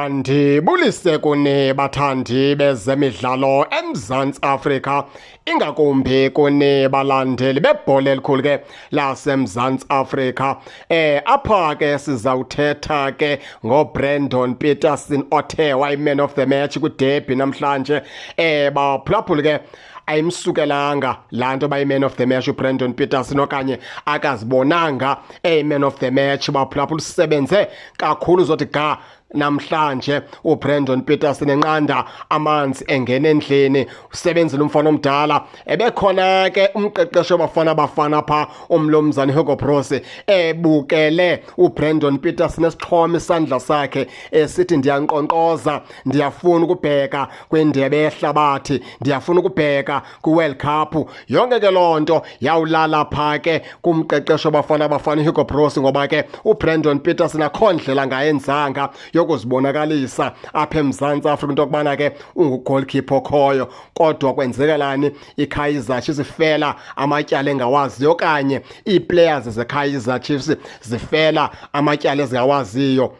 Ndibulise kuni bathandi bezemidlalo eMzantsi Afrika, ingakumbi kuni balandeli bebhola elikhulu ke laseMzantsi Afrika. Apha ke sizawuthetha ke ngoBrandon Peterson othe wayi-man of the match kwiderby namhlanje. Baphulaphuli ke ayimsukelanga laa nto bayi-man of the match uBrandon Peterson okanye akazibonanga man of the match. Baphulaphula usebenze kakhulu zothi ga namhlanje uBrandon Peterson enqanda amanzi engena endlini, usebenzile umfana omdala. Ebekhona ke umqeqeshi wabafana pha umlomzana Hugo Broos ebukele uBrandon Peterson esixhoma isandla sakhe esithi ndiyanqonqoza, ndiyafuna ukubheka kwindebe yehlabathi, ndiyafuna ukubheka kwiWorld Cup. Yonke ke loo nto yawulala pha ke kumqeqeshi wabafana Hugo Broos, ngoba ke uBrandon Peterson akho ndlela ngayenzanga yokuzibonakalisa apha eMzantsi Afrika into yokubana ke ungugolkeeper okhoyo. Kodwa kwenzekalani? iKaizer Chiefs ifela amatyala engawaziyo, okanye iiplayers zeKaizer Chiefs zifela amatyala ezingawaziyo,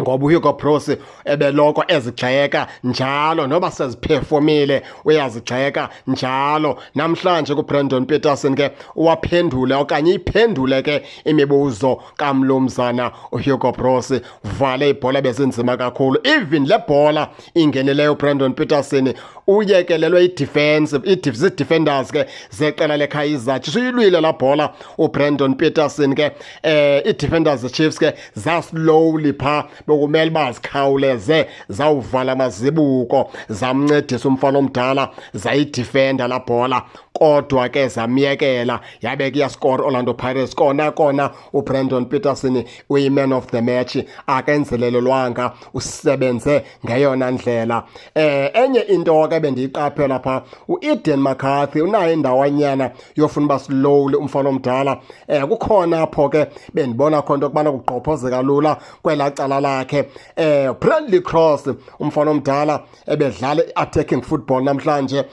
ngoba uHugo Broos ebeloko ezigxeka njalo, noba seziphefumile uyazigxeka njalo. Namhlanje kuBrandon Peterson ke uwaphendule okanye iphendule ke imibuzo kamlomzana uHugo Broos. Vale ibhola bezinzima kakhulu, even le bhola ingeneleyo uBrandon Peterson uyekelelwe i-defenders ke zeqela leKaizer Chiefs. Uyilwile la bhola uBrandon Peterson ke i-defenders Chiefs ke zaslowly pha bekumele bazikhawuleze zawuvala amazibuko, zamncedisa umfana omdala, zayidefenda la bhola. Kodwa ke zamyekela yabe kuyaskora Orlando Pirates. Kona uBrandon Peterson uyi-man of the match, akenzelelelwanga, usebenze ngeyona ndlela. Enye into ke bendiyiqaphela pha, uEden McCarthy unayo indawanyana yofuna uba slowly umfana omdala. Kukhona apho ke bendibona khona into yokubana kugqophozeka lula kwelaa cala lakhe. Bradley Cross umfana omdala ebedlala i-attacking football namhlanje.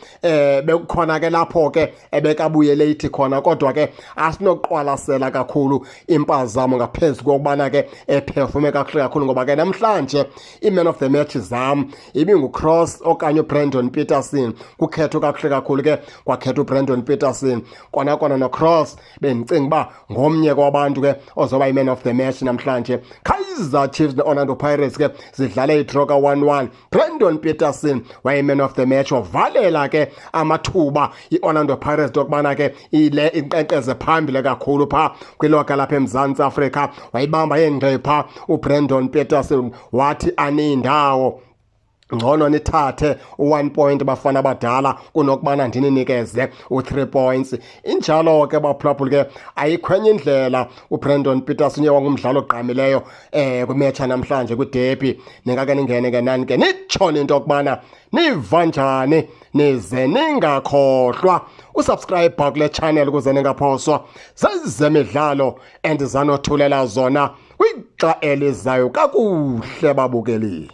Bekukhona ke lapho ke ebekabuye late khona, kodwa ke asinokuqwalasela kakhulu impazamo ngaphezu kokubana ke eperforme kakuhle kakhulu, ngoba ke namhlanje i-man of the match zam ibinguCross okanye uBrandon Peterson. Kukhetho kakuhle kakhulu ke kwakhetha uBrandon Peterson. Kona noCross bendicinga uba ngomnye kwabantu ke ozoba yi-man of the match namhlanje. Kaizer Chiefs ne-Orlando Pirates ke zidlale idraw ka-1-1. Brandon Peterson wayi-man of the match, wavalela ke amathuba i-Orlando Pirates yokubana ke ile inkqenkqeze phambili kakhulu pha kwiloka lapha eMzantsi Afrika. Wayibamba yengqe pha uBrandon Peterson, wathi anindawo ngcono nithathe u1 point bafana abadala kunokubana ndininikeze u3 points. Injalo ke baphulaphuli ke ayikhwenye indlela uBrandon Peterson yewangumdlalo ogqamileyo kwimatch namhlanje kwiderby. Ningake ningene ke nani ke nitshone into yokubana niva njani, nize ningakhohlwa usubscribe kule channel ukuze ningaphoswa zezemidlalo endizanothulela zona kwixa elizayo kakuhle babukeli.